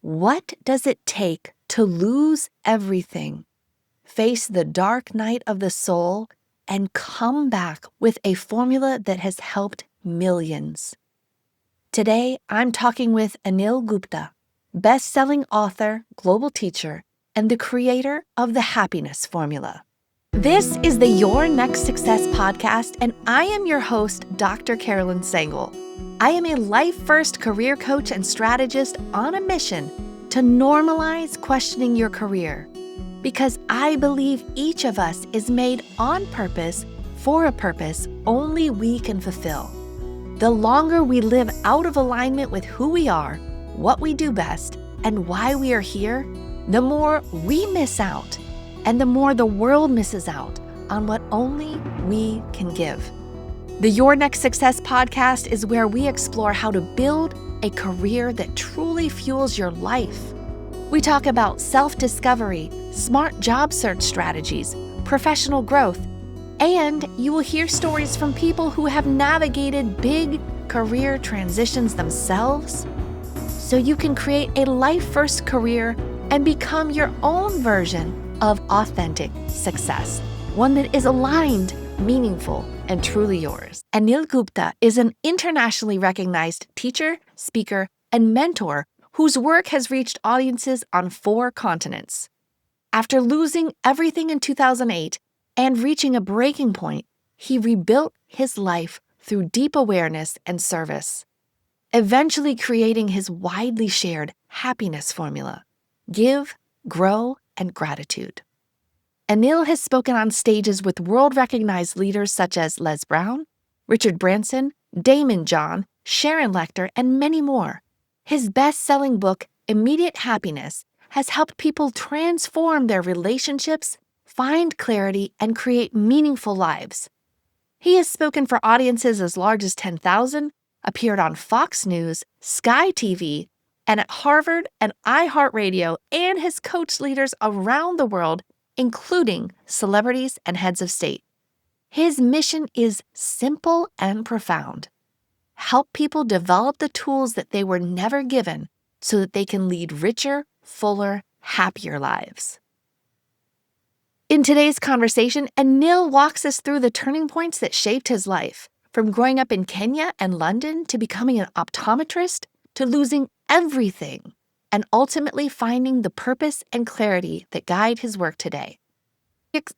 What does it take to lose everything, face the dark night of the soul, and come back with a formula that has helped millions? Today, I'm talking with Anil Gupta, best-selling author, global teacher, and the creator of the Happiness Formula. This is the Your Next Success podcast, and I am your host, Dr. Carolyn Sengel. I am a life-first career coach and strategist on a mission to normalize questioning your career, because I believe each of us is made on purpose for a purpose only we can fulfill. The longer we live out of alignment with who we are, what we do best, and why we are here, the more we miss out, and the more the world misses out on what only we can give. The Your Next Success podcast is where we explore how to build a career that truly fuels your life. We talk about self-discovery, smart job search strategies, professional growth, and you will hear stories from people who have navigated big career transitions themselves, so you can create a life-first career and become your own version of authentic success, one that is aligned, meaningful, and truly yours. Anil Gupta is an internationally recognized teacher, speaker, and mentor whose work has reached audiences on 4 continents. After losing everything in 2008, and reaching a breaking point, he rebuilt his life through deep awareness and service, eventually creating his widely shared happiness formula: give, grow, and gratitude. Anil has spoken on stages with world-recognized leaders such as Les Brown, Richard Branson, Damon John, Sharon Lechter, and many more. His best-selling book, Immediate Happiness, has helped people transform their relationships, find clarity, and create meaningful lives. He has spoken for audiences as large as 10,000, appeared on Fox News, Sky TV, and at Harvard and iHeartRadio, and has coached leaders around the world, including celebrities and heads of state. His mission is simple and profound: help people develop the tools that they were never given so that they can lead richer, fuller, happier lives. In today's conversation, Anil walks us through the turning points that shaped his life, from growing up in Kenya and London to becoming an optometrist to losing everything and ultimately finding the purpose and clarity that guide his work today.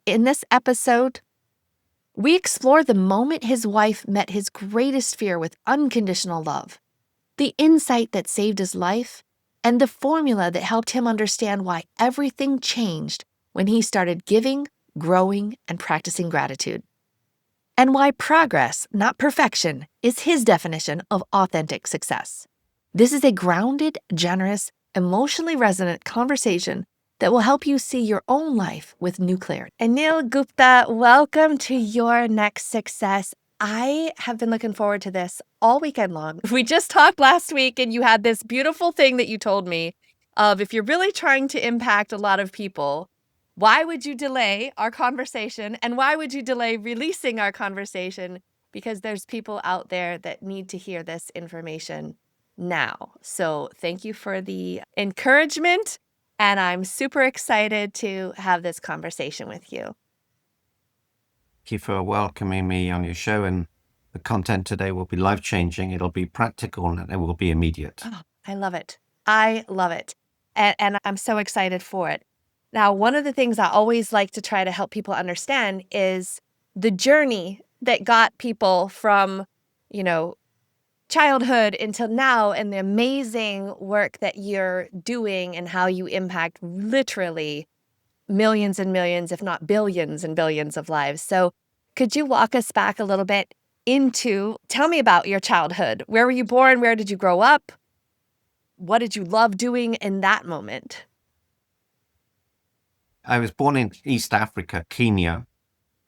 In this episode, we explore the moment his wife met his greatest fear with unconditional love, the insight that saved his life, and the formula that helped him understand why everything changed when he started giving, growing, and practicing gratitude, and why progress, not perfection, is his definition of authentic success. This is a grounded, generous, emotionally resonant conversation that will help you see your own life with new clarity. Anil Gupta, welcome to Your Next Success. I have been looking forward to this all weekend long. We just talked last week, and you had this beautiful thing that you told me of, if you're really trying to impact a lot of people, why would you delay our conversation, and why would you delay releasing our conversation? Because there's people out there that need to hear this information now. So thank you for the encouragement, and I'm super excited to have this conversation with you. Thank you for welcoming me on your show, and the content today will be life-changing. It'll be practical, and it will be immediate. Oh, I love it. I love it. And I'm so excited for it. Now, one of the things I always like to try to help people understand is the journey that got people from, childhood until now, and the amazing work that you're doing and how you impact literally millions and millions, if not billions and billions of lives. So could you walk us back a little bit tell me about your childhood. Where were you born? Where did you grow up? What did you love doing in that moment? I was born in East Africa, Kenya,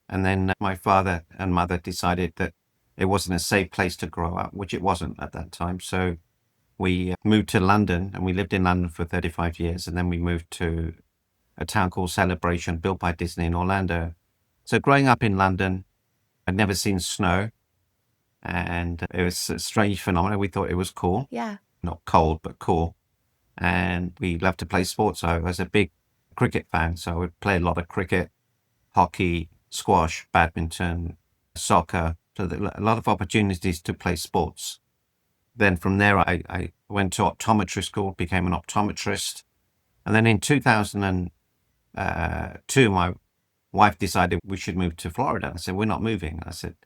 and then my father and mother decided that it wasn't a safe place to grow up, which it wasn't at that time. So we moved to London, and we lived in London for 35 years, and then we moved to a town called Celebration, built by Disney in Orlando. So growing up in London, I'd never seen snow, and it was a strange phenomenon. We thought it was cool. Yeah. Not cold, but cool. and we loved to play sports. I was a big cricket fan, so I would play a lot of cricket, hockey, squash, badminton, soccer. So a lot of opportunities to play sports. Then from there, I went to optometry school, became an optometrist. And then in 2002, my wife decided we should move to Florida. I said, we're not moving. I said,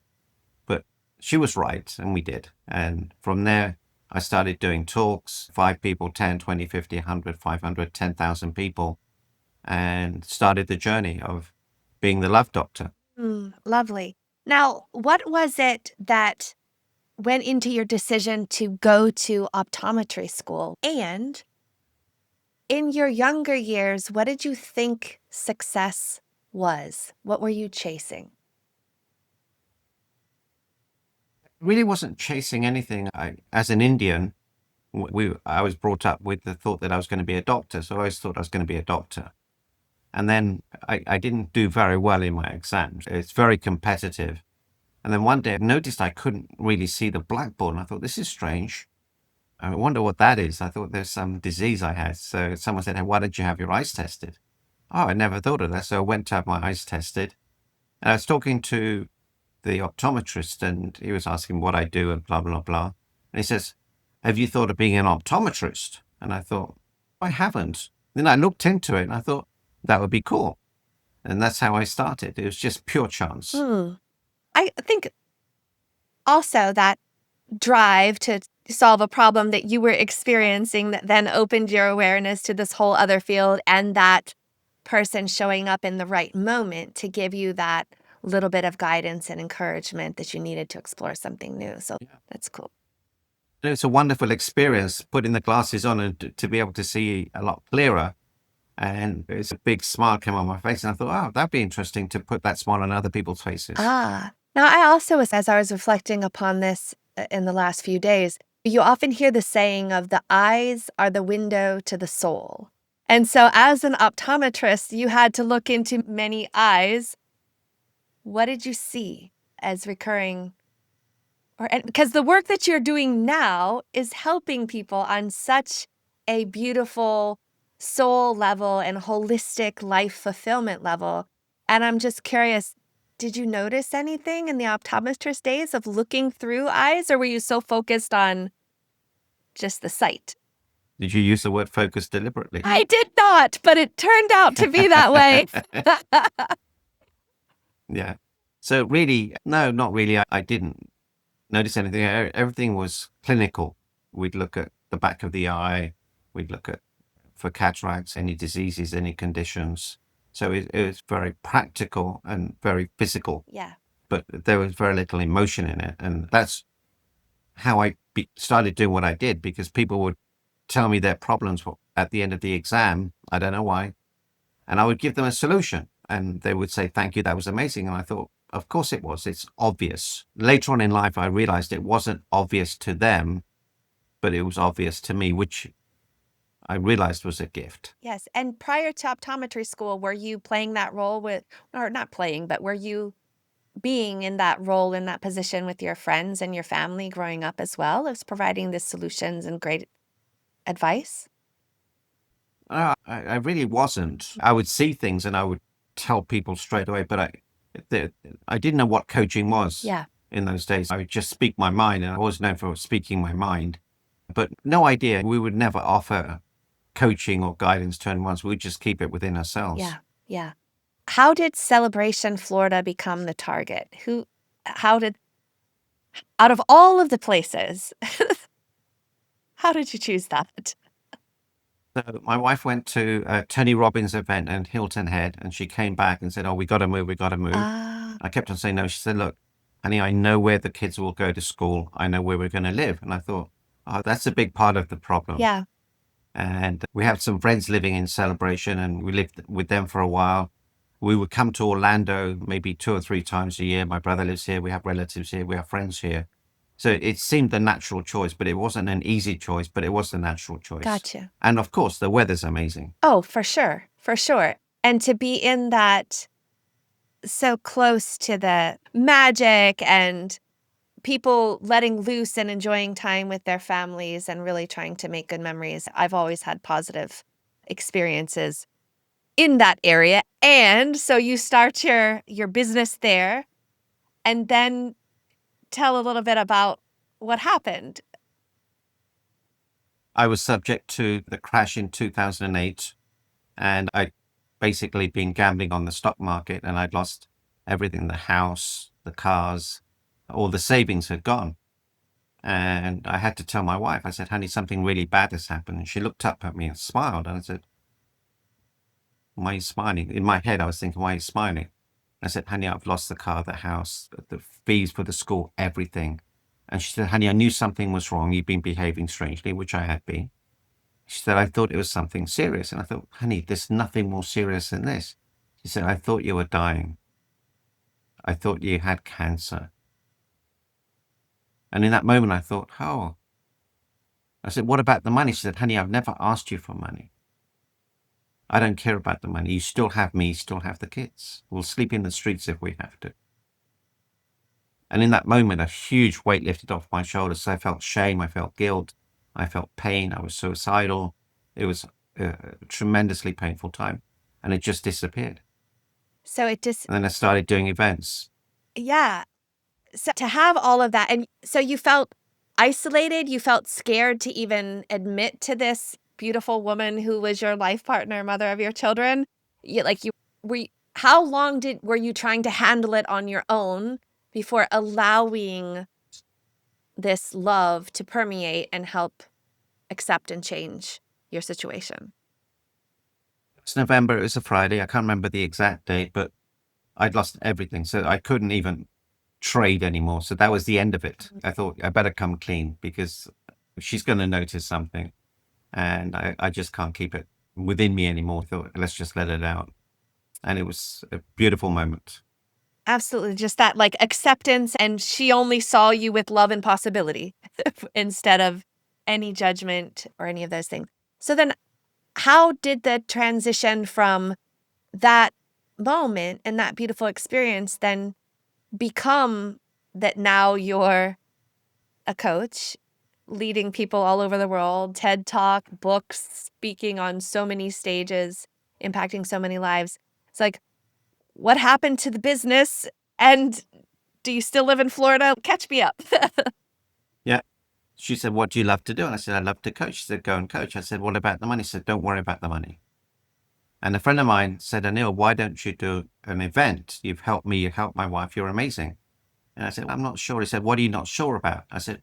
but she was right, and we did. And from there, I started doing talks, 5 people, 10, 20, 50, 100, 500, 10,000 people, and started the journey of being the love doctor. Lovely. Now, what was it that went into your decision to go to optometry school? And in your younger years, what did you think success was? What were you chasing? Really wasn't chasing anything. As an Indian, I was brought up with the thought that I was going to be a doctor. So I always thought I was going to be a doctor. And then I didn't do very well in my exams. It's very competitive. And then one day I noticed I couldn't really see the blackboard. And I thought, this is strange. I wonder what that is. I thought there's some disease I had. So someone said, hey, why don't you have your eyes tested? Oh, I never thought of that. So I went to have my eyes tested. And I was talking to the optometrist, and he was asking what I do and blah, blah, blah. And he says, have you thought of being an optometrist? And I thought, I haven't. Then I looked into it and I thought, that would be cool. And that's how I started. It was just pure chance. I think also that drive to solve a problem that you were experiencing that then opened your awareness to this whole other field, and that person showing up in the right moment to give you that little bit of guidance and encouragement that you needed to explore something new. So that's cool. It's a wonderful experience putting the glasses on and to be able to see a lot clearer. And it's a big smile came on my face. And I thought, oh, that'd be interesting to put that smile on other people's faces. Now I also was, as I was reflecting upon this in the last few days, you often hear the saying of the eyes are the window to the soul. And so as an optometrist, you had to look into many eyes. What did you see as recurring? Because the work that you're doing now is helping people on such a beautiful soul level and holistic life fulfillment level. And I'm just curious, did you notice anything in the optometrist days of looking through eyes, or were you so focused on just the sight? Did you use the word focus deliberately? I did not, but it turned out to be that way. Yeah. So really, no, not really. I didn't notice anything. Everything was clinical. We'd look at the back of the eye. We'd look at for cataracts, any diseases, any conditions. So it was very practical and very physical. Yeah. But there was very little emotion in it. And that's how I started doing what I did, because people would tell me their problems at the end of the exam. I don't know why. And I would give them a solution. And they would say, thank you, that was amazing. And I thought, of course it was. It's obvious. Later on in life, I realized it wasn't obvious to them, but it was obvious to me, which I realized was a gift. Yes. And prior to optometry school, were you playing that role or not playing, but were you being in that role, in that position with your friends and your family growing up as well, as providing the solutions and great advice? I really wasn't. I would see things and I would tell people straight away, but I didn't know what coaching was in those days. I would just speak my mind, and I was known for speaking my mind, but no idea. We would never offer coaching or guidance to anyone. We'd just keep it within ourselves. Yeah. How did Celebration Florida become the target? Out of all of the places, how did you choose that? So my wife went to a Tony Robbins event in Hilton Head, and she came back and said, oh, we got to move. I kept on saying no. She said, look, honey, I know where the kids will go to school. I know where we're going to live. And I thought, oh, that's a big part of the problem. Yeah. And we have some friends living in Celebration, and we lived with them for a while. We would come to Orlando maybe 2 or 3 times a year. My brother lives here. We have relatives here. We have friends here. So it seemed the natural choice, but it wasn't an easy choice, but it was the natural choice. Gotcha. And of course, the weather's amazing. Oh, for sure. For sure. And to be in that so close to the magic and people letting loose and enjoying time with their families and really trying to make good memories. I've always had positive experiences in that area. And so you start your business there, and then tell a little bit about what happened. I was subject to the crash in 2008, and I'd basically been gambling on the stock market, and I'd lost everything, the house, the cars, all the savings had gone. And I had to tell my wife, I said, honey, something really bad has happened. And she looked up at me and smiled. And I said, why are you smiling? In my head, I was thinking, why are you smiling? I said, honey, I've lost the car, the house, the fees for the school, everything. And she said, honey, I knew something was wrong. You've been behaving strangely, which I had been. She said, I thought it was something serious. And I thought, honey, there's nothing more serious than this. She said, I thought you were dying. I thought you had cancer. And in that moment, I thought, oh. I said, what about the money? She said, honey, I've never asked you for money. I don't care about the money. You still have me, you still have the kids. We'll sleep in the streets if we have to. And in that moment, a huge weight lifted off my shoulders. I felt shame, I felt guilt, I felt pain, I was suicidal. It was a tremendously painful time. And it just disappeared. So it just, And then I started doing events. yeah. So to have all of that, and so you felt isolated, you felt scared to even admit to this beautiful woman who was your life partner, mother of your children. How long were you trying to handle it on your own before allowing this love to permeate and help accept and change your situation? It's November, it was a Friday. I can't remember the exact date, but I'd lost everything. So I couldn't even trade anymore. So that was the end of it. I thought I better come clean because she's going to notice something. And I just can't keep it within me anymore. I thought, let's just let it out. And it was a beautiful moment. Absolutely. Just that like acceptance, and she only saw you with love and possibility instead of any judgment or any of those things. So then how did the transition from that moment and that beautiful experience then become that now you're a coach, leading people all over the world, TED Talk, books, speaking on so many stages, impacting so many lives? It's like, what happened to the business? And do you still live in Florida? Catch me up. Yeah. She said, what do you love to do? And I said, I love to coach. She said, go and coach. I said, what about the money? She said, don't worry about the money. And a friend of mine said, Anil, why don't you do an event? You've helped me, you helped my wife, you're amazing. And I said, I'm not sure. He said, what are you not sure about? I said,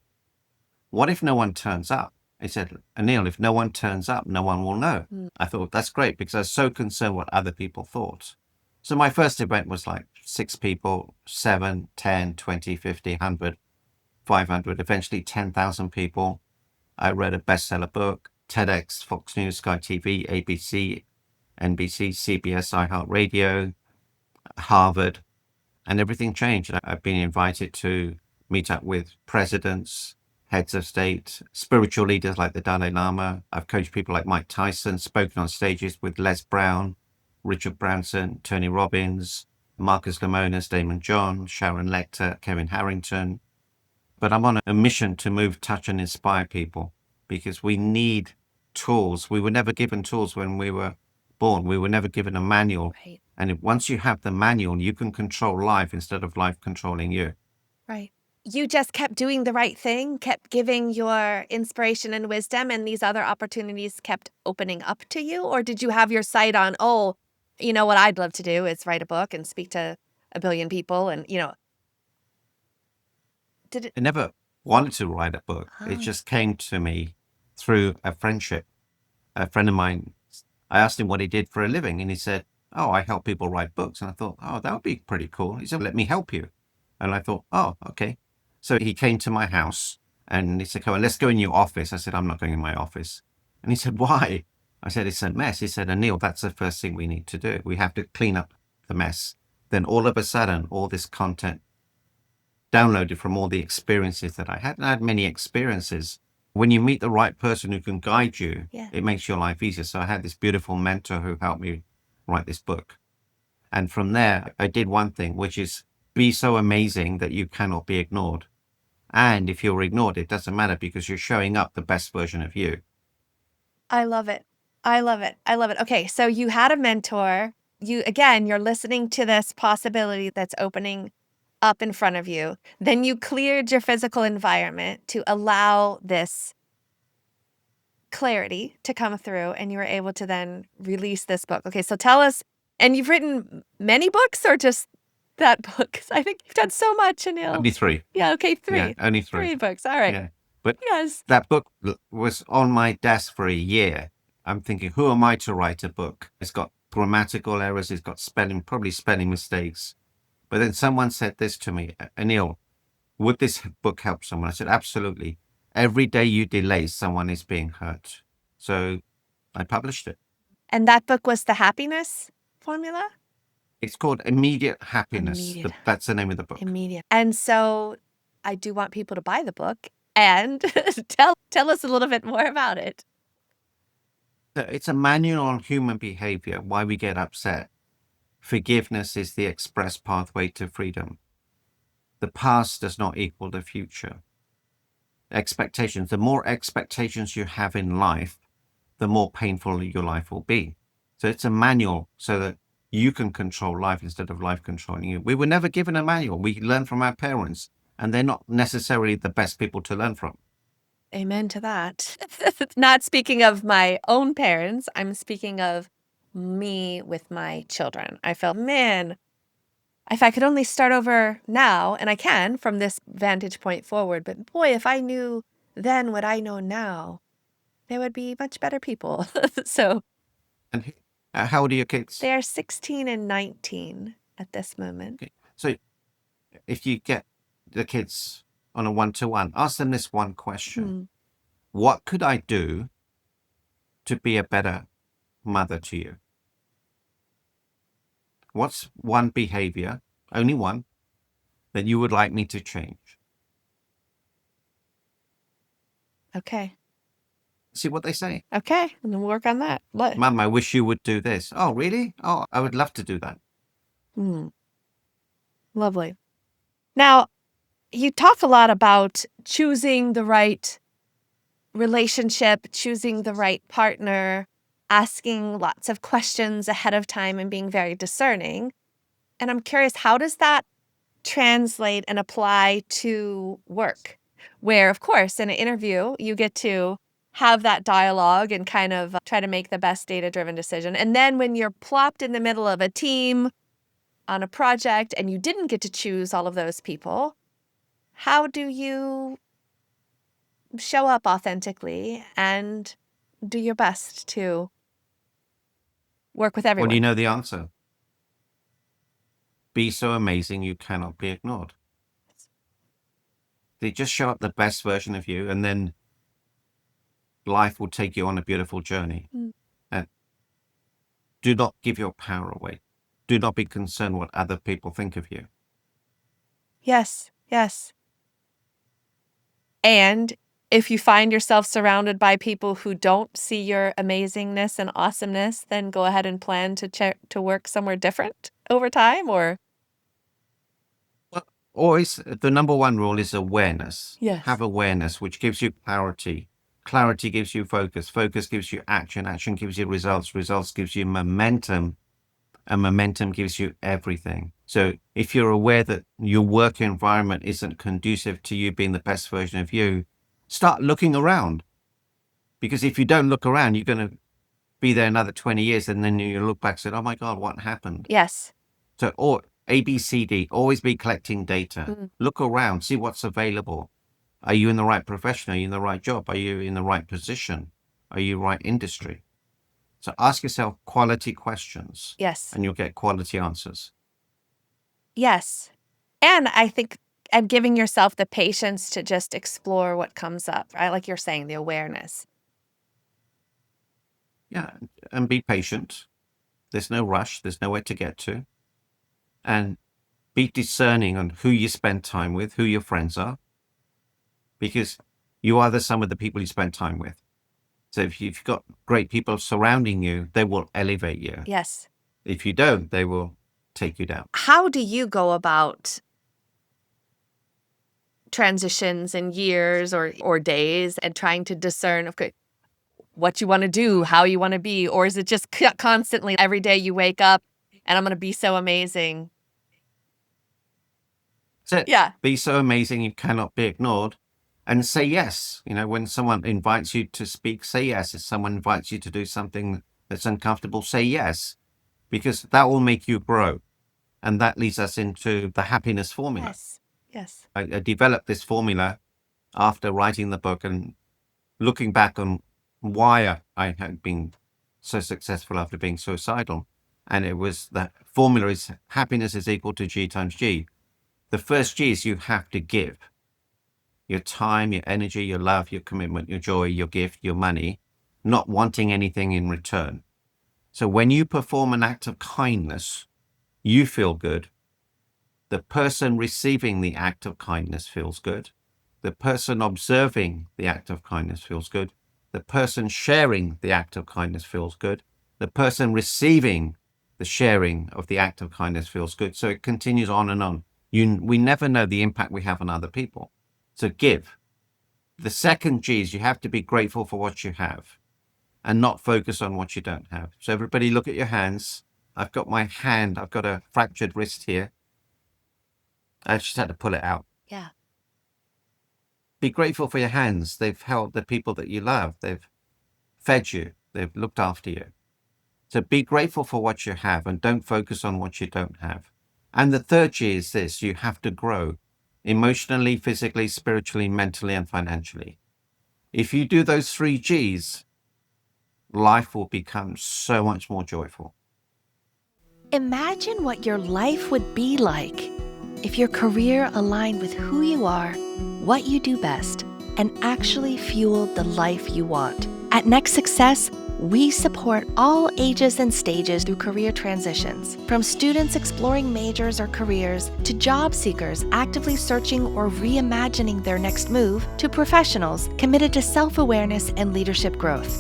what if no one turns up? He said, Anil, if no one turns up, no one will know. I thought, that's great, because I was so concerned what other people thought. So my first event was like 6 people, 7, 10, 20, 50, 100, 500, eventually 10,000 people. I read a bestseller book, TEDx, Fox News, Sky TV, ABC, NBC, CBS, iHeartRadio, Harvard, and everything changed. I've been invited to meet up with presidents, heads of state, spiritual leaders like the Dalai Lama. I've coached people like Mike Tyson, spoken on stages with Les Brown, Richard Branson, Tony Robbins, Marcus Lemonis, Damon John, Sharon Lecter, Kevin Harrington. But I'm on a mission to move, touch, and inspire people, because we need tools. We were never given tools when we were born. We were never given a manual. Right. And once you have the manual, you can control life instead of life controlling you. Right. You just kept doing the right thing, kept giving your inspiration and wisdom, and these other opportunities kept opening up to you? Or did you have your sight on, oh, you know what I'd love to do is write a book and speak to a billion people, and, did it? I never wanted to write a book. It Oh. just came to me through a friendship. A friend of mine, I asked him what he did for a living, and he said, oh, I help people write books. And I thought, oh, that would be pretty cool. He said, let me help you. And I thought, oh, okay. So he came to my house and he said, come on, let's go in your office. I said, I'm not going in my office. And he said, why? I said, it's a mess. He said, Anil, that's the first thing we need to do. We have to clean up the mess. Then all of a sudden, all this content downloaded from all the experiences that I had. And I had many experiences. When you meet the right person who can guide you, Yeah. it makes your life easier. So I had this beautiful mentor who helped me write this book. And from there, I did one thing, which is be so amazing that you cannot be ignored. And if you're ignored, it doesn't matter because you're showing up the best version of you. I love it. I love it. I love it. Okay, so you had a mentor. You're listening to this possibility that's opening up in front of you. Then you cleared your physical environment to allow this clarity to come through, and you were able to then release this book. Okay, so tell us, and you've written many books or just that book? 'Cause I think you've done so much, Anil. Only 3. Yeah, okay, Yeah, 3. only 3. 3 books. All right. Yeah. But Yes. that book was on my desk for a year. I'm thinking, who am I to write a book? It's got grammatical errors, it's got probably spelling mistakes. But then someone said this to me, Anil, would this book help someone? I said, absolutely. Every day you delay, someone is being hurt. So I published it. And that book was The Happiness Formula? It's called Immediate Happiness. Immediate. That's the name of the book. Immediate. And so I do want people to buy the book and tell us a little bit more about it. It's a manual on human behavior, why we get upset. Forgiveness is the express pathway to freedom. The past does not equal the future. Expectations. The more expectations you have in life, the more painful your life will be. So it's a manual so that you can control life instead of life controlling you. We were never given a manual. We learn from our parents, and they're not necessarily the best people to learn from. Amen to that. Not speaking of my own parents, I'm speaking of me with my children. I felt, man, if I could only start over now, and I can from this vantage point forward, but boy, if I knew then what I know now, they would be much better people. So And how old are your kids? they are 16 and 19 at this moment. Okay. So if you get the kids on a one-to-one, ask them this one question. What could I do to be a better mother to you? What's one behavior, only one, that you would like me to change? Okay. See what they say. Okay. And then we'll work on that. Mum, I wish you would do this. Oh, really? Oh, I would love to do that. Lovely. Now, you talk a lot about choosing the right relationship, choosing the right partner, asking lots of questions ahead of time and being very discerning. And I'm curious, how does that translate and apply to work? Where, of course, in an interview, you get to have that dialogue and kind of try to make the best data-driven decision. And then when you're plopped in the middle of a team on a project and you didn't get to choose all of those people, how do you show up authentically and do your best to work with everyone? Well, you know the answer. Be so amazing you cannot be ignored. They just show up the best version of you, and then life will take you on a beautiful journey. And do not give your power away. Do not be concerned what other people think of you. Yes, yes. And if you find yourself surrounded by people who don't see your amazingness and awesomeness, then go ahead and plan to work somewhere different over time, or? Well, always, the number one rule is awareness. Yes. Have awareness, which gives you clarity. Clarity gives you focus. Focus gives you action. Action gives you results. Results gives you momentum. And momentum gives you everything. So if you're aware that your work environment isn't conducive to you being the best version of you, start looking around. Because if you don't look around, you're going to be there another 20 years and then you look back and say, oh my God, what happened? Yes. So, or ABCD, always be collecting data. Look around, see what's available. Are you in the right profession? Are you in the right job? Are you in the right position? Are you right industry? So ask yourself quality questions. Yes. And you'll get quality answers. Yes. And I think and giving yourself the patience to just explore what comes up, right? Like you're saying, the awareness. Yeah. And be patient. There's no rush. There's nowhere to get to. And be discerning on who you spend time with, who your friends are. Because you are the sum of the people you spend time with. So if you've got great people surrounding you, they will elevate you. Yes. If you don't, they will take you down. How do you go about transitions and years or days and trying to discern, okay, what you want to do, how you want to be? Or is it just constantly every day you wake up and I'm going to be so amazing? That's it. Yeah. Be so amazing you cannot be ignored. And say yes. When someone invites you to speak, say yes. If someone invites you to do something that's uncomfortable, say yes. Because that will make you grow. And that leads us into the happiness formula. Yes. Yes. I developed this formula after writing the book and looking back on why I had been so successful after being suicidal. And it was that formula is happiness is equal to G times G. The first G is you have to give your time, your energy, your love, your commitment, your joy, your gift, your money, not wanting anything in return. So when you perform an act of kindness, you feel good. The person receiving the act of kindness feels good. The person observing the act of kindness feels good. The person sharing the act of kindness feels good. The person receiving the sharing of the act of kindness feels good. So it continues on and on. We never know the impact we have on other people. So give. The second G is you have to be grateful for what you have and not focus on what you don't have. So everybody look at your hands. I've got a fractured wrist here. I just had to pull it out. Yeah. Be grateful for your hands. They've held the people that you love. They've fed you. They've looked after you. So be grateful for what you have and don't focus on what you don't have. And the third G is this: you have to grow emotionally, physically, spiritually, mentally, and financially. If you do those three G's, life will become so much more joyful. Imagine what your life would be like if your career aligned with who you are, what you do best, and actually fueled the life you want. At Next Success, we support all ages and stages through career transitions, from students exploring majors or careers to job seekers actively searching or reimagining their next move to professionals committed to self-awareness and leadership growth.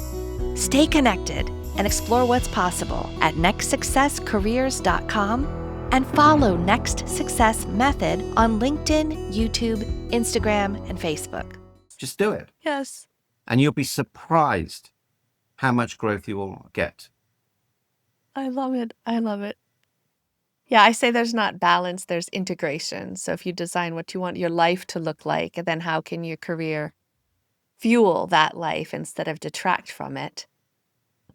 Stay connected and explore what's possible at nextsuccesscareers.com and follow Next Success Method on LinkedIn, YouTube, Instagram, and Facebook. Just do it. Yes. And you'll be surprised how much growth you will get. I love it. I love it. Yeah, I say there's not balance, there's integration. So if you design what you want your life to look like, and then how can your career fuel that life instead of detract from it?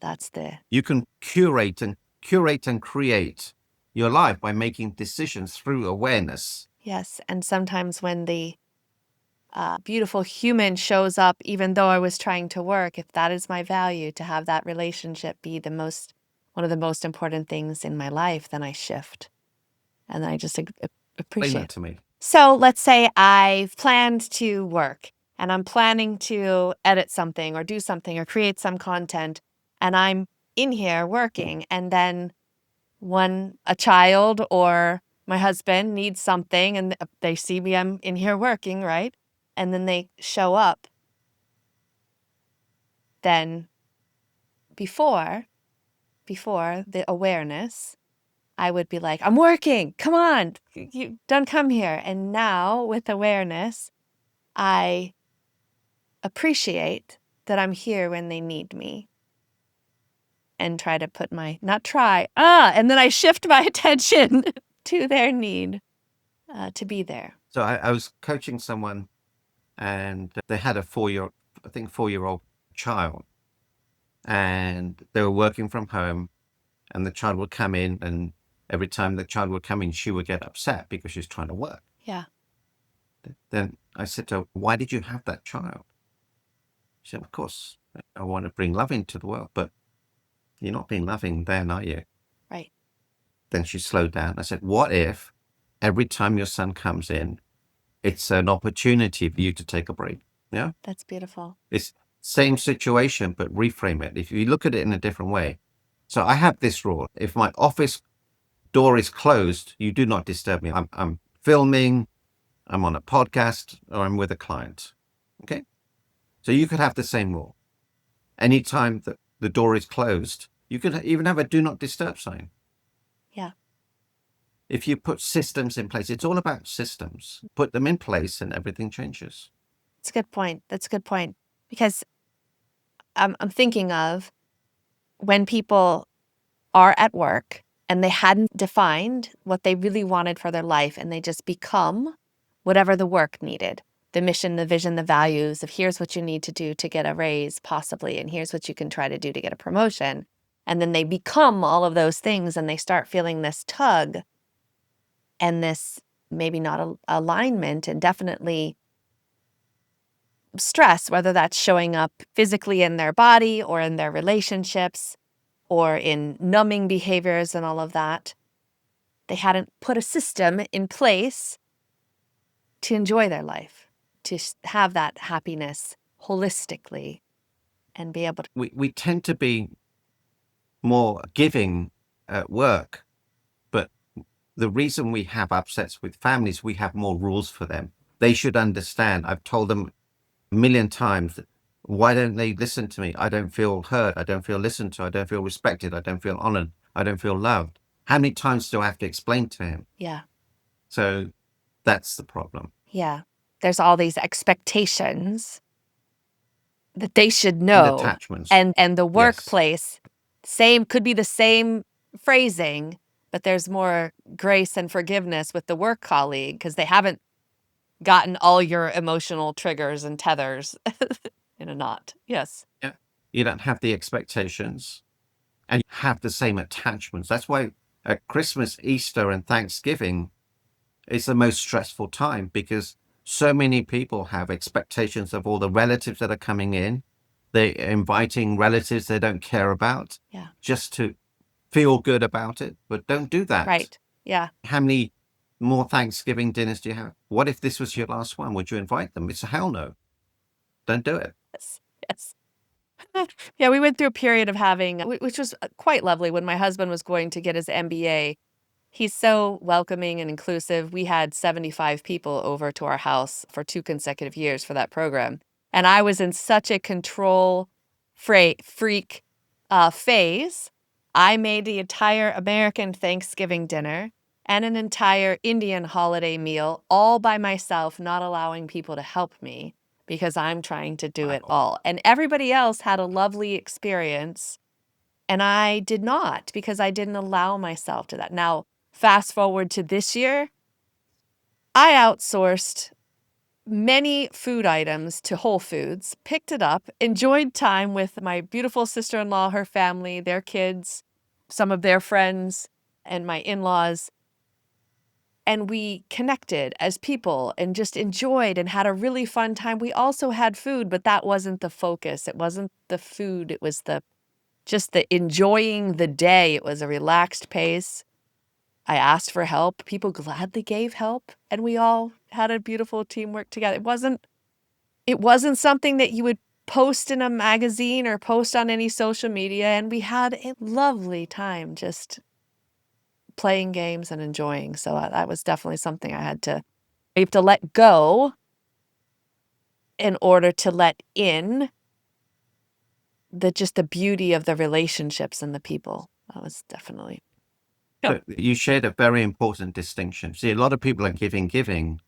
That's the... You can curate and create your life by making decisions through awareness. Yes. And sometimes when the beautiful human shows up, even though I was trying to work, if that is my value, to have that relationship be one of the most important things in my life, then I shift. And then I just Explain appreciate that to me. So let's say I've planned to work and I'm planning to edit something or do something or create some content, and I'm in here working, and then a child or my husband needs something and they see me, I'm in here working, right? And then they show up. Then before the awareness, I would be like, I'm working, come on, you don't come here. And now with awareness, I appreciate that I'm here when they need me and try to put and then I shift my attention to their need to be there. So I was coaching someone, and they had a 4-year-old child, and they were working from home, and the child would come in, and every time the child would come in, she would get upset because she's trying to work. Yeah. Then I said to her, why did you have that child? She said, of course, I want to bring love into the world, but you're not being loving then, are you? Right. Then she slowed down. I said, what if every time your son comes in, it's an opportunity for you to take a break? Yeah. That's beautiful. It's same situation, but reframe it. If you look at it in a different way. So I have this rule. If my office door is closed, you do not disturb me. I'm filming, I'm on a podcast, or I'm with a client. Okay. So you could have the same rule. Anytime that the door is closed, you could even have a do not disturb sign. Yeah. If you put systems in place, it's all about systems. Put them in place and everything changes. That's a good point. That's a good point. Because I'm thinking of when people are at work and they hadn't defined what they really wanted for their life, and they just become whatever the work needed. The mission, the vision, the values of here's what you need to do to get a raise, possibly, and here's what you can try to do to get a promotion. And then they become all of those things, and they start feeling this tug and this maybe not alignment, and definitely stress, whether that's showing up physically in their body or in their relationships or in numbing behaviors and all of that. They hadn't put a system in place to enjoy their life, to have that happiness holistically and be able to. We tend to be more giving at work, but the reason we have upsets with families, we have more rules for them. They should understand. I've told them a million times that, why don't they listen to me? I don't feel heard. I don't feel listened to. I don't feel respected. I don't feel honored. I don't feel loved. How many times do I have to explain to him? Yeah. So that's the problem. Yeah. There's all these expectations that they should And know. attachments. And the Yes. workplace, could be the same phrasing, but there's more grace and forgiveness with the work colleague because they haven't gotten all your emotional triggers and tethers in a knot. Yes. Yeah. You don't have the expectations and you have the same attachments. That's why at Christmas, Easter, and Thanksgiving is the most stressful time, because so many people have expectations of all the relatives that are coming in. They're inviting relatives they don't care about Yeah. just to feel good about it. But don't do that. Right. Yeah. How many more Thanksgiving dinners do you have? What if this was your last one? Would you invite them? It's a hell no. Don't do it. Yes. Yes. Yeah, we went through a period of having, which was quite lovely, when my husband was going to get his MBA. He's so welcoming and inclusive. We had 75 people over to our house for 2 consecutive years for that program. And I was in such a control freak phase. I made the entire American Thanksgiving dinner and an entire Indian holiday meal all by myself, not allowing people to help me because I'm trying to do it Wow. all. And everybody else had a lovely experience. And I did not, because I didn't allow myself to that. Now, fast forward to this year, I outsourced many food items to Whole Foods, picked it up, enjoyed time with my beautiful sister-in-law, her family, their kids, some of their friends, and my in-laws. And we connected as people and just enjoyed and had a really fun time. We also had food, but that wasn't the focus. It wasn't the food. It was just the enjoying the day. It was a relaxed pace. I asked for help. People gladly gave help, and we all had a beautiful teamwork together. It wasn't something that you would post in a magazine or post on any social media, and we had a lovely time just playing games and enjoying. So that was definitely something I have to let go in order to let in the beauty of the relationships and the people. That was definitely. So you shared a very important distinction. See, a lot of people are giving,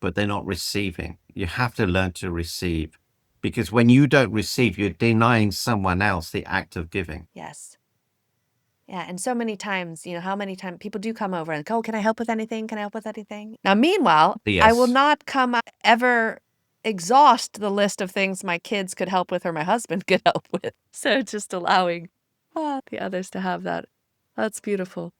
but they're not receiving. You have to learn to receive, because when you don't receive, you're denying someone else the act of giving. Yes. Yeah, and so many times, how many times people do come over and go, can I help with anything? Can I help with anything? Now, meanwhile, I will Yes. not ever exhaust the list of things my kids could help with or my husband could help with. So just allowing the others to have that. That's beautiful.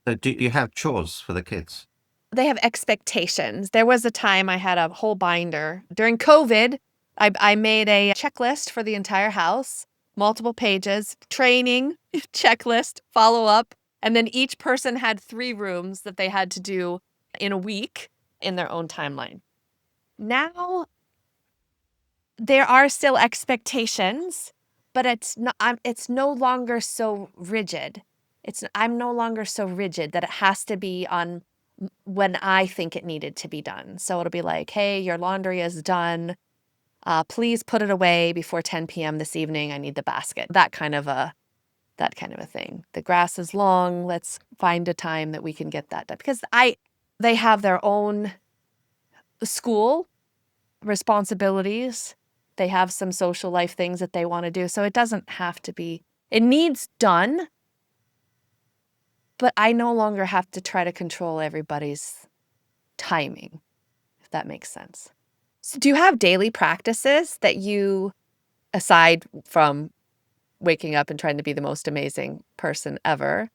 So do you have chores for the kids? They have expectations. There was a time I had a whole binder. During COVID, I made a checklist for the entire house, multiple pages, training, checklist, follow up. And then each person had 3 rooms that they had to do in a week in their own timeline. Now, there are still expectations, but it's no longer so rigid. I'm no longer so rigid that it has to be on when I think it needed to be done. So it'll be like, hey, your laundry is done. Please put it away before 10 p.m. this evening. I need the basket. That kind of that kind of a thing. The grass is long. Let's find a time that we can get that done. Because they have their own school responsibilities. They have some social life things that they want to do. So it doesn't have to be, it needs done, but I no longer have to try to control everybody's timing, if that makes sense. So do you have daily practices that you, aside from waking up and trying to be the most amazing person ever,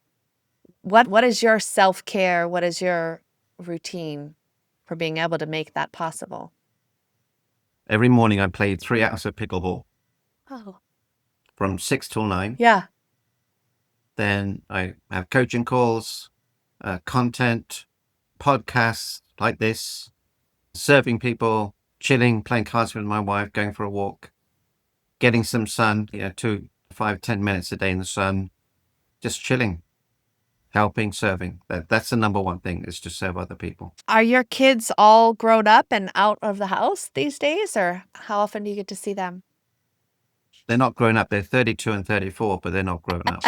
what is your self-care? What is your routine for being able to make that possible? Every morning I play 3 hours of pickleball Oh, from 6 till 9. yeah. Then I have coaching calls, content, podcasts like this, serving people, chilling, playing cards with my wife, going for a walk, getting some sun, 2, 5, 10 minutes a day in the sun, just chilling, helping, serving. That's the number one thing, is to serve other people. Are your kids all grown up and out of the house these days, or how often do you get to see them? They're not grown up. They're 32 and 34, but they're not grown up.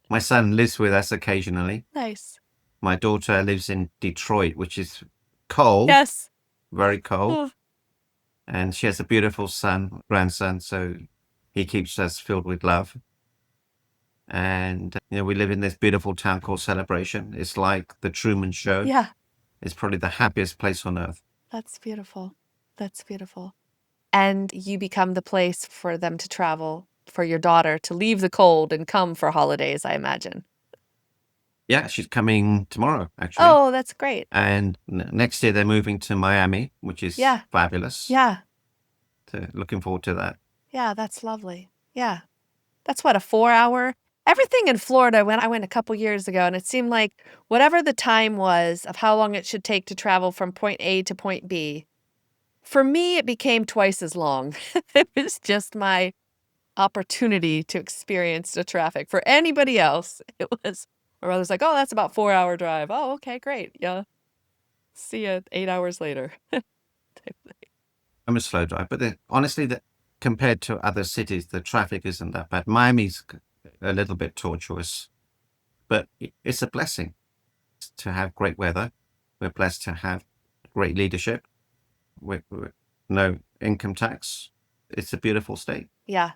My son lives with us occasionally. Nice. My daughter lives in Detroit, which is cold, Yes. very cold. Oh, And she has a beautiful grandson, so he keeps us filled with love. And, we live in this beautiful town called Celebration. It's like the Truman Show. yeah. It's probably the happiest place on earth. That's beautiful. That's beautiful. And you become the place for them to travel, for your daughter to leave the cold and come for holidays, I imagine. Yeah, she's coming tomorrow, actually. Oh, that's great. And next year they're moving to Miami, which is Yeah. fabulous. Yeah. So looking forward to that. Yeah, that's lovely. Yeah. That's what, a 4-hour? Everything in Florida, when I went a couple years ago, and it seemed like whatever the time was of how long it should take to travel from point A to point B, for me, it became twice as long. It was just my opportunity to experience the traffic. For anybody else, it was, my brother's like, oh, that's about 4-hour drive. Oh, okay, great. Yeah. See you 8 hours later. Type thing. I'm a slow driver, but honestly, compared to other cities, the traffic isn't that bad. Miami's a little bit tortuous, but it's a blessing to have great weather. We're blessed to have great leadership with no income tax. It's a beautiful state. Yeah.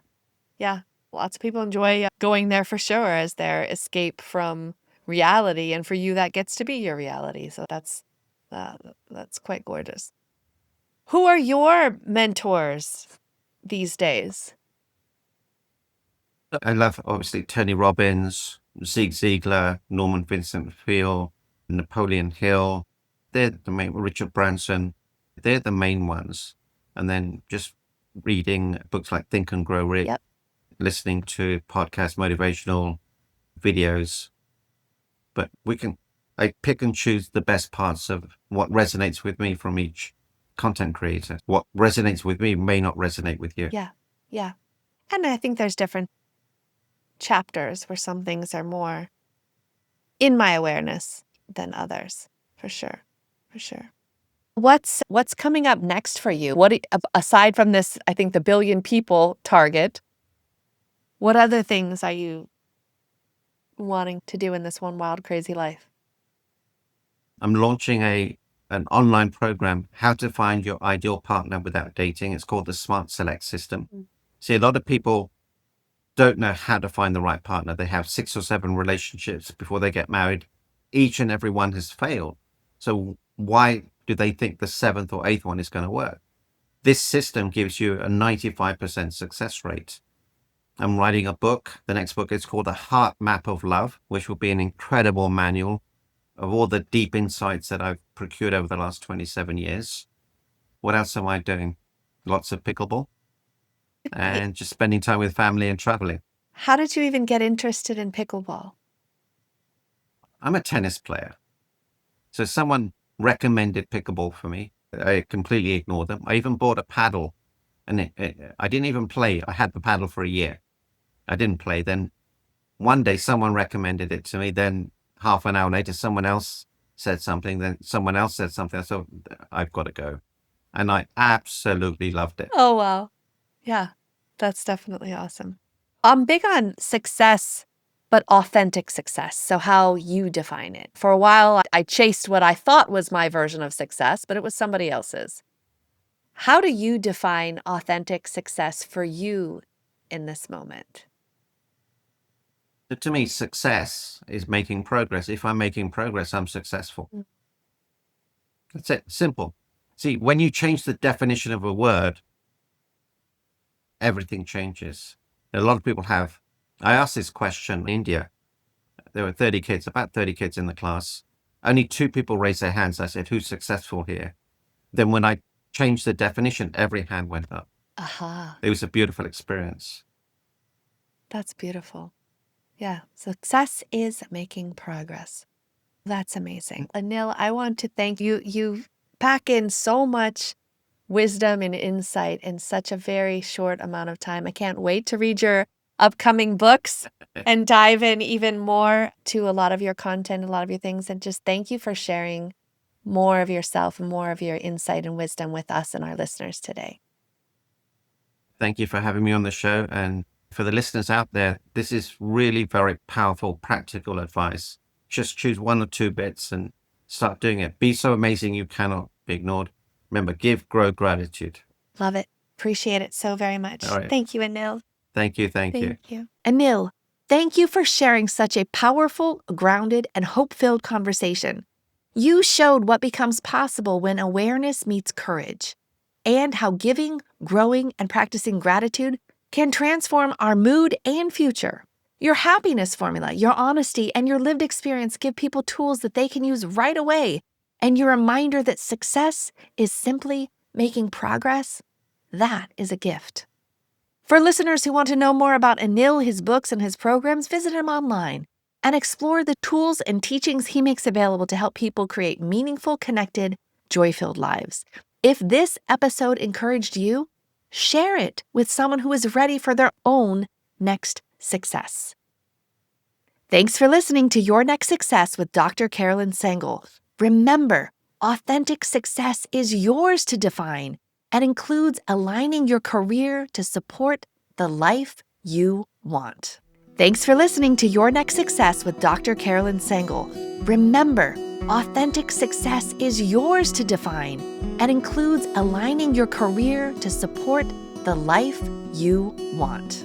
Yeah. Lots of people enjoy going there for sure as their escape from reality. And for you, that gets to be your reality. So that's quite gorgeous. Who are your mentors these days? I love, obviously, Tony Robbins, Zig Ziglar, Norman Vincent Peale, Napoleon Hill. They're the main, Richard Branson. They're the main ones. And then just reading books like Think and Grow Rich, Yep. listening to podcast motivational videos. But I pick and choose the best parts of what resonates with me from each content creator. What resonates with me may not resonate with you. Yeah. Yeah. And I think there's different chapters where some things are more in my awareness than others, for sure. For sure. What's coming up next for you? Aside from this, I think the billion people target, what other things are you wanting to do in this one wild, crazy life? I'm launching an online program, How to Find Your Ideal Partner Without Dating. It's called the Smart Select System. See, a lot of people don't know how to find the right partner. They have 6 or 7 relationships before they get married. Each and every one has failed. So why do they think the 7th or 8th one is going to work? This system gives you a 95% success rate. I'm writing a book. The next book is called The Heart Map of Love, which will be an incredible manual of all the deep insights that I've procured over the last 27 years. What else am I doing? Lots of pickleball and just spending time with family and traveling. How did you even get interested in pickleball? I'm a tennis player. So someone recommended pickleball for me. I completely ignored them. I even bought a paddle, and I didn't even play. I had the paddle for a year. I didn't play. Then one day someone recommended it to me. Then half an hour later, someone else said something. Then someone else said something. I thought, I've got to go. And I absolutely loved it. Oh, wow. Yeah, that's definitely awesome. I'm big on success, but authentic success. So how you define it. For a while, I chased what I thought was my version of success, but it was somebody else's. How do you define authentic success for you in this moment? So to me, success is making progress. If I'm making progress, I'm successful. Mm. That's it. Simple. See, when you change the definition of a word, everything changes. A lot of people have. I asked this question in India. There were 30 kids, about 30 kids in the class. Only 2 people raised their hands. I said, who's successful here? Then when I changed the definition, every hand went up. Aha, It was a beautiful experience. that's beautiful. Yeah, success is making progress. That's amazing. Anil, I want to thank you. You pack in so much wisdom and insight in such a very short amount of time. I can't wait to read your upcoming books and dive in even more to a lot of your content, a lot of your things. And just thank you for sharing more of yourself and more of your insight and wisdom with us and our listeners today. Thank you for having me on the show. And for the listeners out there, this is really very powerful, practical advice. Just choose 1 or 2 bits and start doing it. Be so amazing you cannot be ignored. Remember, give, grow, gratitude. Love it. Appreciate it so very much. All right. Thank you, Anil. Thank you. Thank you. Thank you. Anil, thank you for sharing such a powerful, grounded, and hope-filled conversation. You showed what becomes possible when awareness meets courage, and how giving, growing, and practicing gratitude can transform our mood and future. Your happiness formula, your honesty, and your lived experience give people tools that they can use right away. And your reminder that success is simply making progress, that is a gift. For listeners who want to know more about Anil, his books, and his programs, visit him online and explore the tools and teachings he makes available to help people create meaningful, connected, joy-filled lives. If this episode encouraged you, share it with someone who is ready for their own next success. Thanks for listening to Your Next Success with Dr. Carolyn Sengel. Remember, authentic success is yours to define and includes aligning your career to support the life you want. Thanks for listening to Your Next Success with Dr. Carolyn Sengel. Remember, authentic success is yours to define and includes aligning your career to support the life you want.